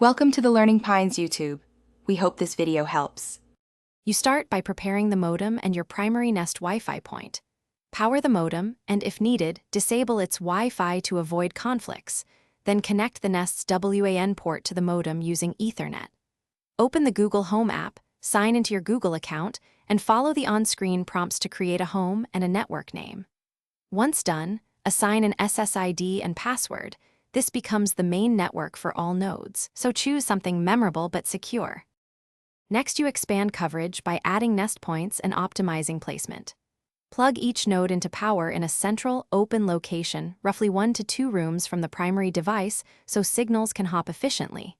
Welcome to the Learning Pines YouTube. We hope this video helps. You start by preparing the modem and your primary Nest Wi-Fi point. Power the modem and, if needed, disable its Wi-Fi to avoid conflicts. Then connect the Nest's WAN port to the modem using Ethernet. Open the Google Home app, sign into your Google account, and follow the on-screen prompts to create a home and a network name. Once done, assign an SSID and password. This becomes the main network for all nodes, so choose something memorable but secure. Next, you expand coverage by adding Nest points and optimizing placement. Plug each node into power in a central, open location, roughly 1 to 2 rooms from the primary device, so signals can hop efficiently.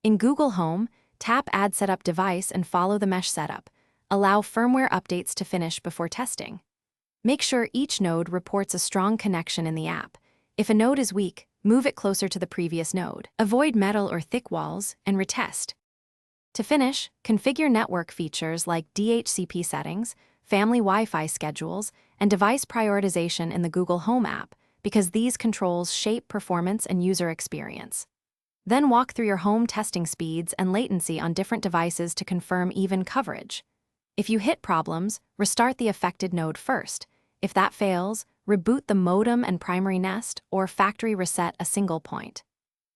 In Google Home, tap Add Setup Device and follow the mesh setup. Allow firmware updates to finish before testing. Make sure each node reports a strong connection in the app. If a node is weak, move it closer to the previous node. Avoid metal or thick walls and retest. To finish, configure network features like DHCP settings, family Wi-Fi schedules, and device prioritization in the Google Home app, because these controls shape performance and user experience. Then walk through your home testing speeds and latency on different devices to confirm even coverage. If you hit problems, restart the affected node first. If that fails, reboot the modem and primary Nest or factory reset a single point.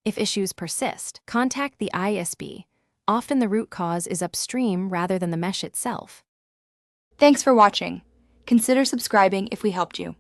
If issues persist, contact the ISP. Often the root cause is upstream rather than the mesh itself. Thanks for watching. Consider subscribing if we helped you.